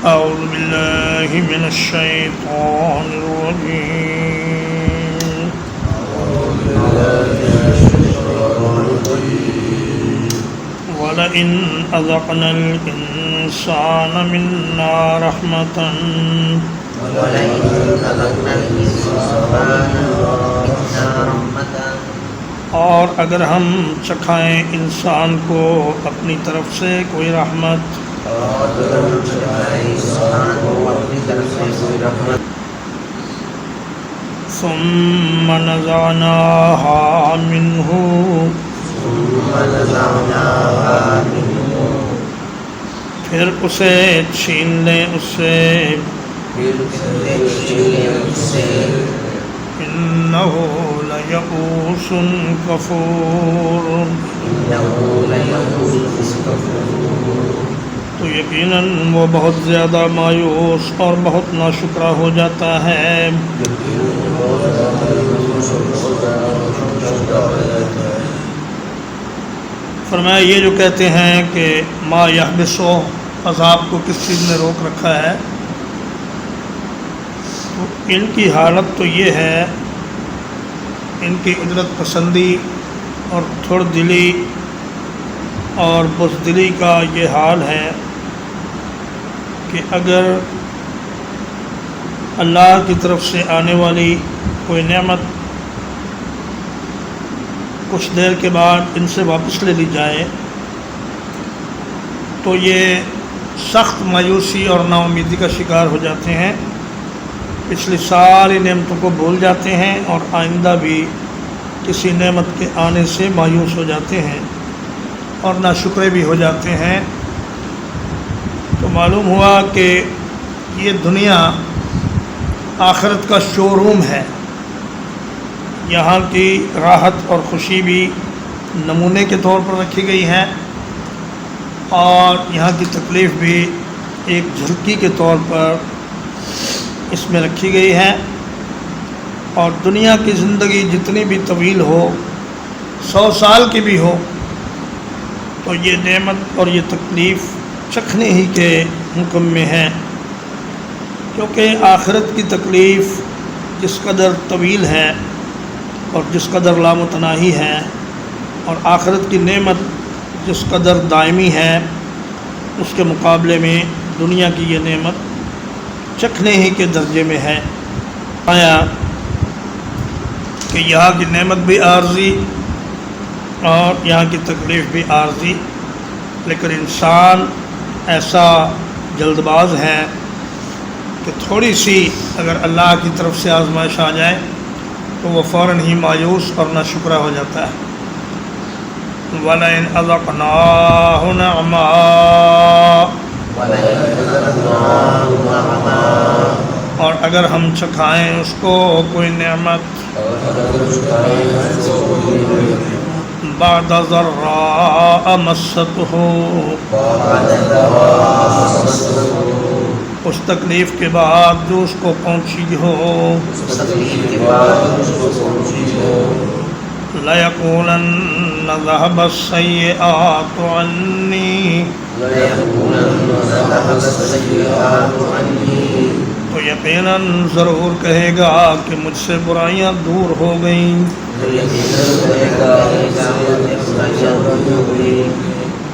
أعوذ بالله من الشيطان الرجيم ولئن أذقنا الإنسان منا رحمة اور اگر ہم چکھائیں انسان کو اپنی طرف سے کوئی رحمت ثم نزعناها منه پھر اسے چھین لیں اس سے إنه ليئوس كفور تو یقیناً وہ بہت زیادہ مایوس اور بہت ناشکرا ہو جاتا ہے۔ فرمایا یہ جو کہتے ہیں کہ ما یحبسو، عذاب کو کس چیز نے روک رکھا ہے، تو ان کی حالت تو یہ ہے، ان کی اجرت پسندی اور تھوڑ دلی اور بزدلی کا یہ حال ہے کہ اگر اللہ کی طرف سے آنے والی کوئی نعمت کچھ دیر کے بعد ان سے واپس لے لی جائے تو یہ سخت مایوسی اور نا امیدی کا شکار ہو جاتے ہیں، پچھلی ساری نعمتوں کو بھول جاتے ہیں اور آئندہ بھی کسی نعمت کے آنے سے مایوس ہو جاتے ہیں اور ناشکرے بھی ہو جاتے ہیں۔ تو معلوم ہوا کہ یہ دنیا آخرت کا شو روم ہے، یہاں کی راحت اور خوشی بھی نمونے کے طور پر رکھی گئی ہے اور یہاں کی تکلیف بھی ایک جھلکی کے طور پر اس میں رکھی گئی ہے، اور دنیا کی زندگی جتنی بھی طویل ہو، 100 سال کی بھی ہو، تو یہ نعمت اور یہ تکلیف چکھنے ہی کے حکم میں ہے، کیونکہ آخرت کی تکلیف جس قدر طویل ہے اور جس قدر لامتناہی ہے، اور آخرت کی نعمت جس قدر دائمی ہے، اس کے مقابلے میں دنیا کی یہ نعمت چکھنے ہی کے درجے میں ہے۔ آیا کہ یہاں کی نعمت بھی عارضی اور یہاں کی تکلیف بھی عارضی، لیکن انسان ایسا جلد باز ہے کہ تھوڑی سی اگر اللہ کی طرف سے آزمائش آ جائے تو وہ فوراً ہی مایوس اور ناشکرا ہو جاتا ہے۔ وَلَئِنْ أَذَقْنَاهُ نَعْمَاءَ، اور اگر ہم چکھائیں اس کو کوئی نعمت بعد ضراء مَسَّتْهُ، اس تکلیف کے بعد جو اس کو پہنچی ہو، لَيَقُولَنَّ ذَهَبَ السَّيِّئَاتُ عَنِّي، تو یقیناً ضرور کہے گا کہ مجھ سے برائیاں دور ہو گئیں۔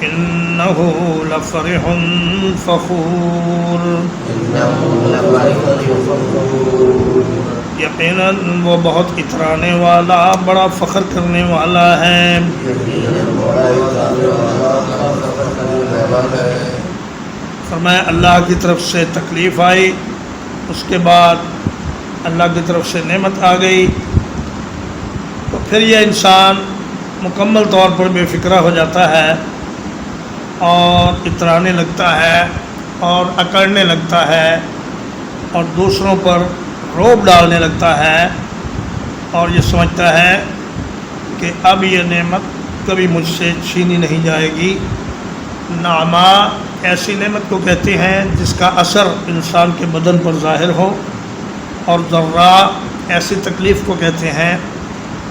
إِنَّهُ لَفَرِحٌ فَخُورٌ، یقیناً وہ بہت اترانے والا، بڑا فخر کرنے والا ہے۔ فرمایا اللہ کی طرف سے تکلیف آئی، اس کے بعد اللہ کی طرف سے نعمت آ گئی، تو پھر یہ انسان مکمل طور پر بے فکرہ ہو جاتا ہے اور اترانے لگتا ہے اور اکڑنے لگتا ہے اور دوسروں پر روب ڈالنے لگتا ہے، اور یہ سمجھتا ہے کہ اب یہ نعمت کبھی مجھ سے چھینی نہیں جائے گی۔ نعمہ ایسی نعمت کو کہتے ہیں جس کا اثر انسان کے بدن پر ظاہر ہو، اور ذرہ ایسی تکلیف کو کہتے ہیں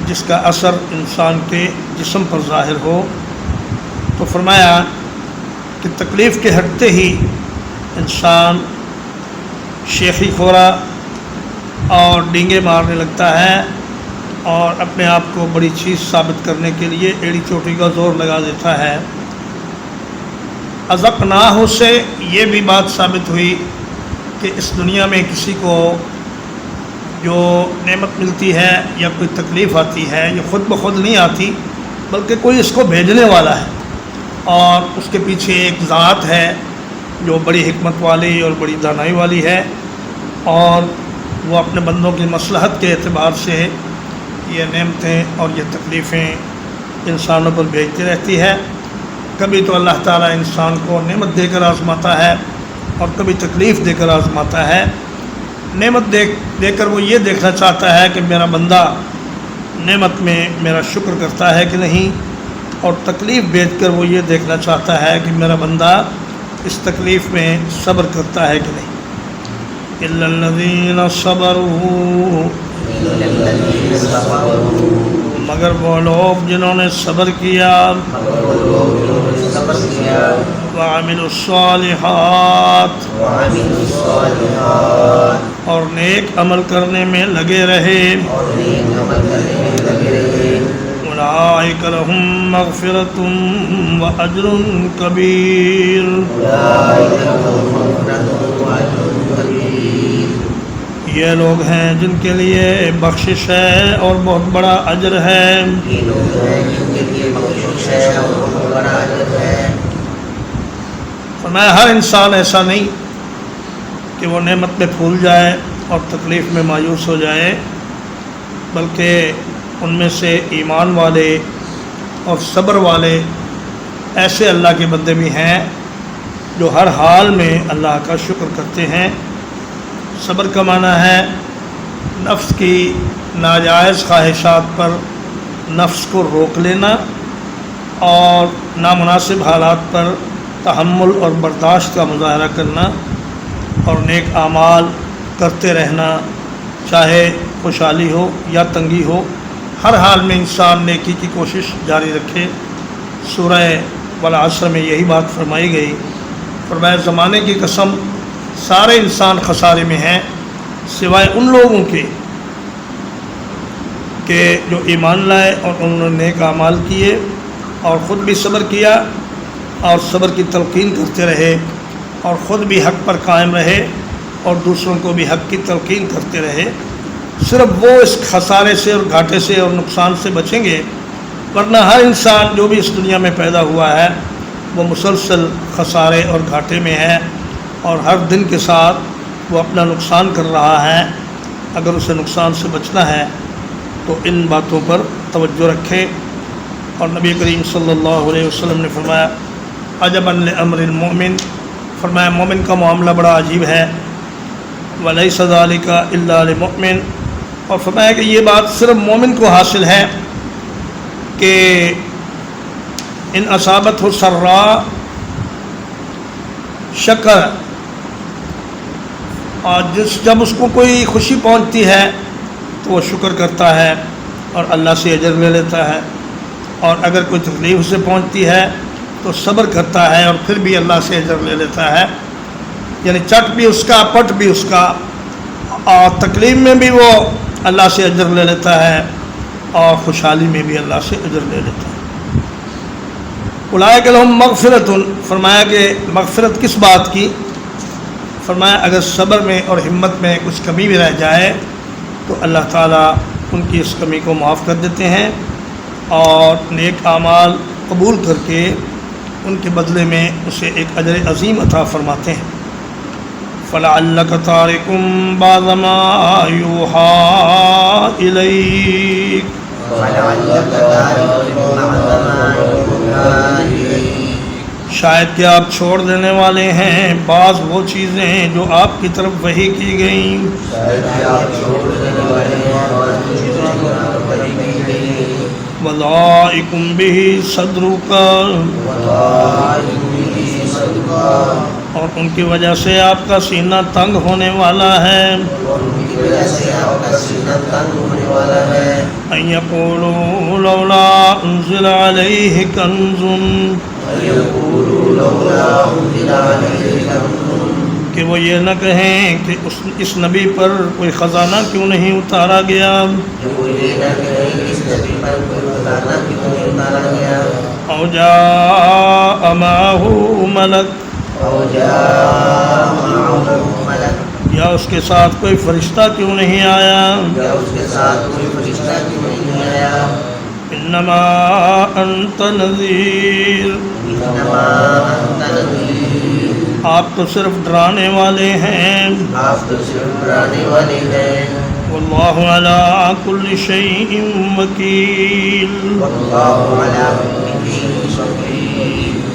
جس کا اثر انسان کے جسم پر ظاہر ہو۔ تو فرمایا کہ تکلیف کے ہٹتے ہی انسان شیخی خورا اور ڈینگے مارنے لگتا ہے اور اپنے آپ کو بڑی چیز ثابت کرنے کے لیے ایڑی چوٹی کا زور لگا دیتا ہے۔ اذقناہ سے یہ بھی بات ثابت ہوئی کہ اس دنیا میں کسی کو جو نعمت ملتی ہے یا کوئی تکلیف آتی ہے یہ خود بخود نہیں آتی، بلکہ کوئی اس کو بھیجنے والا ہے، اور اس کے پیچھے ایک ذات ہے جو بڑی حکمت والی اور بڑی دانائی والی ہے، اور وہ اپنے بندوں کی مصلحت کے اعتبار سے یہ نعمتیں اور یہ تکلیفیں انسانوں پر بھیجتی رہتی ہے۔ کبھی تو اللہ تعالیٰ انسان کو نعمت دے کر آزماتا ہے اور کبھی تکلیف دے کر آزماتا ہے۔ نعمت دے کر وہ یہ دیکھنا چاہتا ہے کہ میرا بندہ نعمت میں میرا شکر کرتا ہے کہ نہیں، اور تکلیف بھیج کر وہ یہ دیکھنا چاہتا ہے کہ میرا بندہ اس تکلیف میں صبر کرتا ہے کہ نہیں۔ اِلَّا الَّذِينَ صَبَرُوا، مگر وہ لوگ جنہوں نے صبر کیا، وَعَمِلُوا الصَّالِحَاتِ، اور نیک عمل کرنے میں لگے رہے، اولئک لہم مغفرۃ وَأَجْرٌ کبیر، یہ لوگ ہیں جن کے لیے بخشش ہے اور بہت بڑا اجر ہے۔ فرمایا ہر انسان ایسا نہیں کہ وہ نعمت میں پھول جائے اور تکلیف میں مایوس ہو جائے، بلکہ ان میں سے ایمان والے اور صبر والے ایسے اللہ کے بندے بھی ہیں جو ہر حال میں اللہ کا شکر کرتے ہیں۔ صبر کا معنی ہے نفس کی ناجائز خواہشات پر نفس کو روک لینا اور نامناسب حالات پر تحمل اور برداشت کا مظاہرہ کرنا، اور نیک اعمال کرتے رہنا، چاہے خوشحالی ہو یا تنگی ہو، ہر حال میں انسان نیکی کی کوشش جاری رکھے۔ سورہ والعصر میں یہی بات فرمائی گئی۔ فرمایا زمانے کی قسم سارے انسان خسارے میں ہیں سوائے ان لوگوں کے کہ جو ایمان لائے اور انہوں نے نیک اعمال کیے اور خود بھی صبر کیا اور صبر کی تلقین کرتے رہے اور خود بھی حق پر قائم رہے اور دوسروں کو بھی حق کی تلقین کرتے رہے۔ صرف وہ اس خسارے سے اور گھاٹے سے اور نقصان سے بچیں گے، ورنہ ہر انسان جو بھی اس دنیا میں پیدا ہوا ہے وہ مسلسل خسارے اور گھاٹے میں ہے، اور ہر دن کے ساتھ وہ اپنا نقصان کر رہا ہے۔ اگر اسے نقصان سے بچنا ہے تو ان باتوں پر توجہ رکھے۔ اور نبی کریم صلی اللہ علیہ وسلم نے فرمایا عجبا لامر المؤمن، فرمایا مومن کا معاملہ بڑا عجیب ہے، ولیس ذلک الا للمؤمن، اور فرمایا کہ یہ بات صرف مومن کو حاصل ہے کہ ان اصابتہ سراء شکر، اور جب اس کو کوئی خوشی پہنچتی ہے تو وہ شکر کرتا ہے اور اللہ سے اجر لے لیتا ہے، اور اگر کوئی تکلیف اسے پہنچتی ہے تو صبر کرتا ہے اور پھر بھی اللہ سے اجر لے لیتا ہے۔ یعنی چٹ بھی اس کا پٹ بھی اس کا، اور تکلیف میں بھی وہ اللہ سے اجر لے لیتا ہے اور خوشحالی میں بھی اللہ سے اجر لے لیتا ہے۔ اولئک لہم مغفرۃ، فرمایا کہ مغفرت کس بات کی؟ فرمایا اگر صبر میں اور ہمت میں کچھ کمی بھی رہ جائے تو اللہ تعالیٰ ان کی اس کمی کو معاف کر دیتے ہیں اور نیک اعمال قبول کر کے ان کے بدلے میں اسے ایک اجر عظیم عطا فرماتے ہیں۔ فَلَعَلَّكَ تَارِكٌ بَعْضَ مَا يُوحَىٰ إِلَيْكَ، شاید کہ آپ چھوڑ دینے والے ہیں بعض وہ چیزیں جو آپ کی طرف وحی کی گئیں۔ وَضَائِقٌ بِهِ صَدْرُكَ، اور ان کی وجہ سے آپ کا سینہ تنگ ہونے والا ہے۔ أَن يَقُولُوا لَوْلَا أُنزِلَ عَلَيْهِ كَنْزٌ، کہ وہ یہ نہ کہیں کہ اس نبی پر کوئی خزانہ کیوں نہیں اتارا گیا، او جاء معہ ملک، یا اس کے ساتھ کوئی فرشتہ کیوں نہیں آیا، انما انت نذیر، آپ تو صرف ڈرانے والے ہیں، واللہ علی کل شیء وکیل،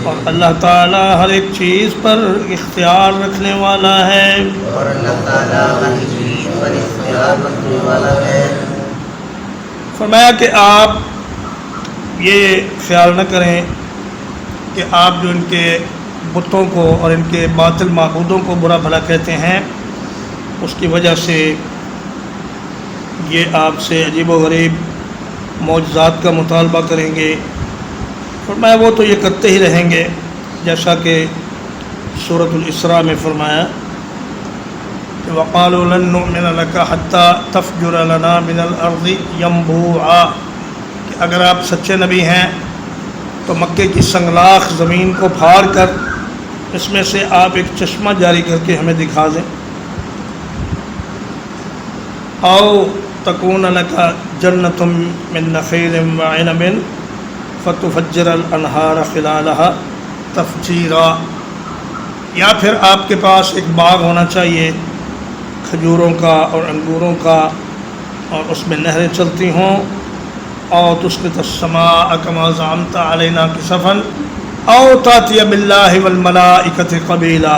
اور اللہ تعالیٰ ہر ایک چیز پر اختیار رکھنے والا ہے، فرمایا کہ آپ یہ خیال نہ کریں کہ آپ جو ان کے بتوں کو اور ان کے باطل معبودوں کو برا بھلا کہتے ہیں اس کی وجہ سے یہ آپ سے عجیب و غریب معجزات کا مطالبہ کریں گے، فرمایا وہ تو یہ کرتے ہی رہیں گے، جیسا کہ سورۃ الاسراء میں فرمایا کہ وَقَالُوا لَن نُؤْمِنَ لَكَ حَتَّى تَفْجُرَ لَنَا مِنَ الْأَرْضِ يَنبُوعًا، کہ اگر آپ سچے نبی ہیں تو مکے کی سنگلاخ زمین کو پھاڑ کر اس میں سے آپ ایک چشمہ جاری کر کے ہمیں دکھا دیں، او تکون لک جنۃ من نخیل وعنب فتفجر الانہار خلالها تفجیرا، یا پھر آپ کے پاس ایک باغ ہونا چاہیے کھجوروں کا اور انگوروں کا اور اس میں نہریں چلتی ہوں، او تسقط السماء كما زعمت علينا كسفا او تأتي بالله والملائكة قبيلا،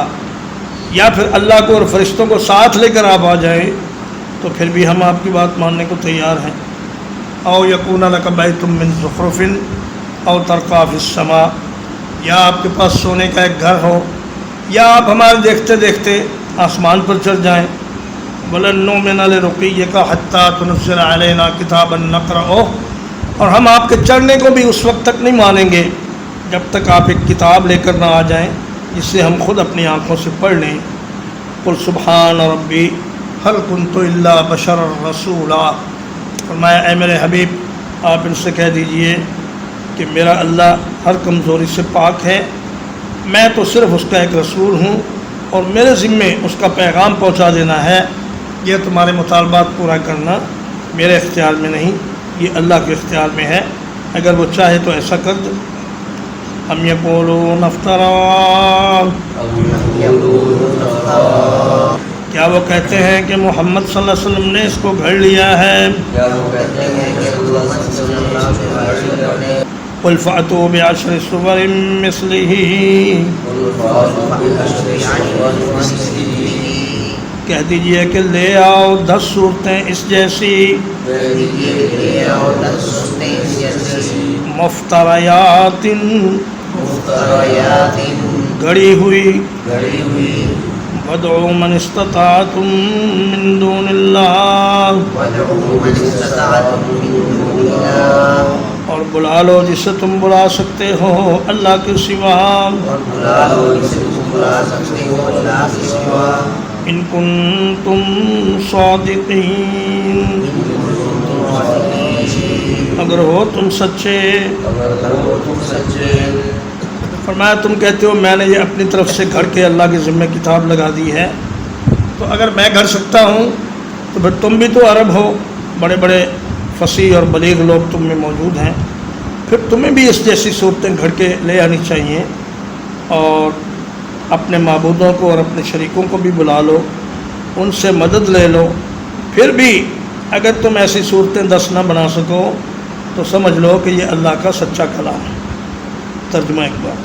یا پھر اللہ کو اور فرشتوں کو ساتھ لے کر آپ آ جائیں تو پھر بھی ہم آپ کی بات ماننے کو تیار ہیں، او یکون لک بیت من زخرف او ترقی فی السماء، یا آپ کے پاس سونے کا ایک گھر ہو، یا آپ ہمارے دیکھتے دیکھتے آسمان پر چڑھ جائیں، وَلَن نُؤْمِنَ لِرُقِيِّكَ حَتَّى تُنَزِّلَ عَلَيْنَا كِتَابًا نَقْرَؤُهُ، اور ہم آپ کے چڑھنے کو بھی اس وقت تک نہیں مانیں گے جب تک آپ ایک کتاب لے کر نہ آ جائیں جسے ہم خود اپنی آنکھوں سے پڑھ لیں، قُلْ سُبْحَانَ رَبِّي هَلْ كُنْتُ إِلَّا بَشَرًا رَسُولًا، فرمایا اے میرے حبیب آپ ان سے کہہ دیجئے کہ میرا اللہ ہر کمزوری سے پاک ہے، میں تو صرف اس کا ایک رسول ہوں اور میرے ذمے اس کا پیغام پہنچا دینا ہے، یہ تمہارے مطالبات پورا کرنا میرے اختیار میں نہیں، یہ اللہ کے اختیار میں ہے، اگر وہ چاہے تو ایسا کر دے۔ ام یقولون افترا، کیا وہ کہتے ہیں کہ محمد صلی اللہ علیہ وسلم نے اس کو گھڑ لیا ہے، قل فأتوا بعشر سور مثلہ، کہہ دیجئے کہ لے آؤ 10 صورتیں اس جیسی، مفتریات گڑی ہوئی، وَادْعُوا مَنِ اسْتَطَعْتُم مِّن دُونِ اللَّهِ، اور بلا لو جسے تم بلا سکتے ہو اللہ کے سوا، ان کنتم صادقین، اگر ہو تم سچے۔ فرمایا تم کہتے ہو میں نے یہ اپنی طرف سے گھڑ کے اللہ کے ذمہ کتاب لگا دی ہے، تو اگر میں گھڑ سکتا ہوں تو پھر تم بھی تو عرب ہو، بڑے بڑے فصیح اور بلیغ لوگ تم میں موجود ہیں، پھر تمہیں بھی اس جیسی صورتیں گھڑ کے لے آنی چاہیے، اور اپنے معبودوں کو اور اپنے شریکوں کو بھی بلا لو، ان سے مدد لے لو، پھر بھی اگر تم ایسی صورتیں 10 نہ بنا سکو تو سمجھ لو کہ یہ اللہ کا سچا کلام ہے۔ ترجمہ ایک بار،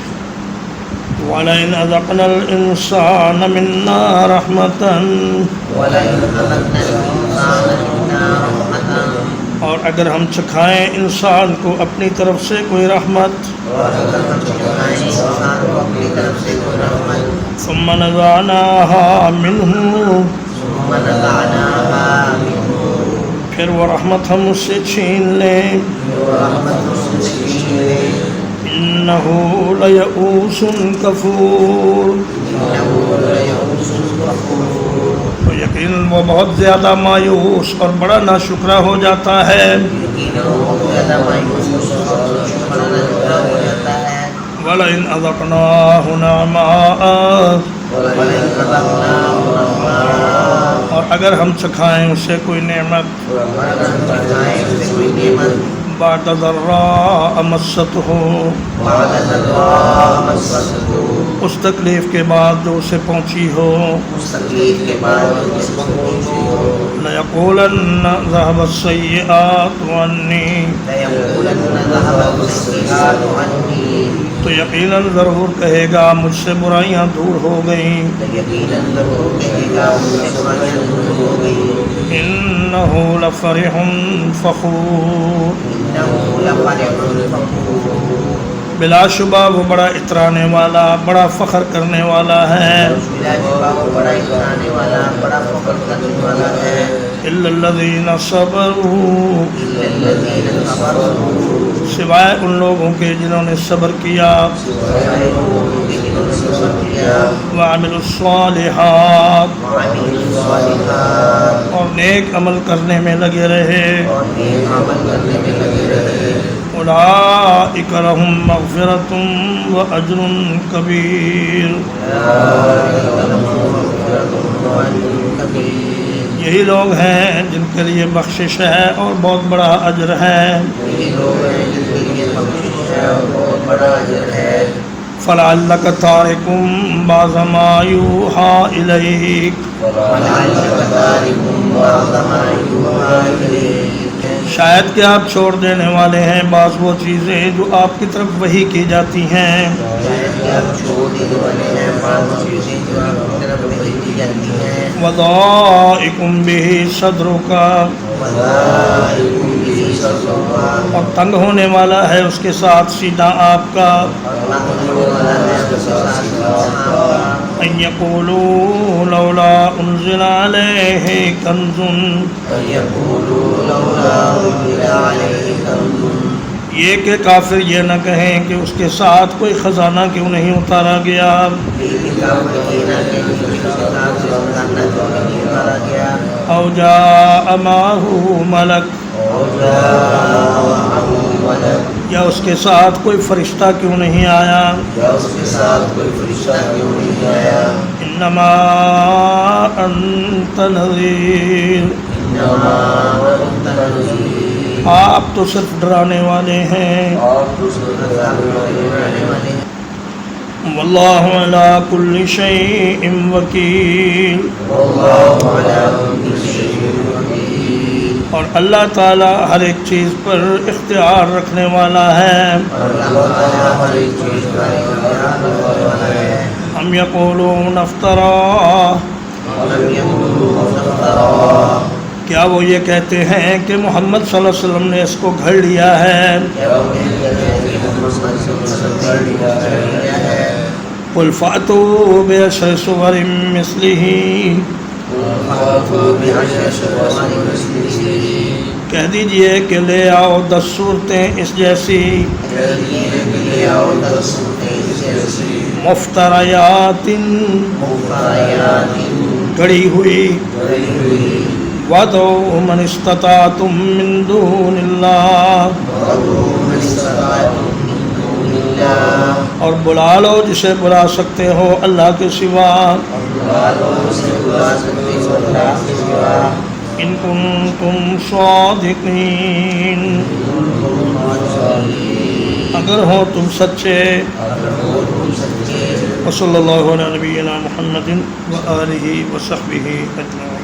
وَلَئِنْ أَذَقْنَا الْإِنسَانَ مِنَّا رَحْمَةً، اور اگر ہم چکھائیں انسان کو اپنی طرف سے کوئی رحمت، ثُمَّ نَزَعْنَاهَا مِنْهُ، پھر وہ رحمت ہم اس سے چھین لیں، إِنَّهُ لَيَئُوسٌ كَفُورٌ، یقیناً وہ بہت زیادہ مایوس اور بڑا ناشکرا ہو جاتا ہے. وَلَئِنْ أَذَقْنَاهُ نَعْمَاءَ، اور اگر ہم چکھائیں اسے کوئی نعمت، بعد ضراء مَسَّتْهُ، اس تکلیف کے بعد جو اسے پہنچی ہو، لَيَقُولَنَّ ذَهَبَ السَّيِّئَاتُ عَنِّي، تو یقیناً ضرور کہے گا مجھ سے برائیاں دور ہو گئیں. إِنَّهُ لَفَرِحٌ فَخُورٌ، بلا شبہ وہ بڑا اترانے والا، بڑا فخر کرنے والا ہے. إِلَّا الَّذِينَ صَبَرُوا، سوائے ان لوگوں کے جنہوں نے صبر کیا، وَعَمِلُوا الصَّالِحَاتِ، اور نیک عمل کرنے میں لگے رہے. أُولَٰئِكَ لَهُم مَّغْفِرَةٌ وَأَجْرٌ كَبِيرٌ، یہی لوگ ہیں جن کے لیے بخشش ہے اور بہت بڑا اجر ہے. فَلَعَلَّكَ تَارِكٌ بَعْضَ مَا يُوحَىٰ إِلَيْكَ، شاید کہ آپ چھوڑ دینے والے ہیں بعض وہ چیزیں جو آپ کی طرف وحی کی جاتی ہیں. وَضَائِقٌ بِهِ صَدْرُكَ، اور تنگ ہونے والا ہے اس کے ساتھ سینہ آپ کا. أَن يَقُولُوا لَوْلَا أُنزِلَ عَلَيْهِ كَنزٌ، یہ کہ کافر یہ نہ کہیں کہ اس کے ساتھ کوئی خزانہ کیوں نہیں اتارا گیا. أَوْ جَاءَ مَعَهُ مَلَكٌ، یا اس کے ساتھ کوئی فرشتہ کیوں نہیں آیا. انما انت نذیر، آپ تو صرف ڈرانے والے ہیں. واللہ علی کل شیء وکیل، اور اللہ تعالیٰ ہر ایک چیز پر اختیار رکھنے والا ہے. ہم یقولون افترا، کیا وہ یہ کہتے ہیں کہ محمد صلی اللہ علیہ وسلم نے اس کو گھڑ لیا ہے. قل فأتوا بعشر سور مثلہ، کہہ دیجئے کہ لے آؤ 10 صورتیں اس جیسی، مفتریات، گڑی ہوئی. وَادْعُوا مَنِ اسْتَطَعْتُم مِّن دُونِ اللَّهِ، اور بلا لو جسے بلا سکتے ہو اللہ کے سوا. ان کنتم صادقین، اگر ہو تم سچے. وصلی اللہ علی نبینا محمد وآلہ وصحبہ اجمعین.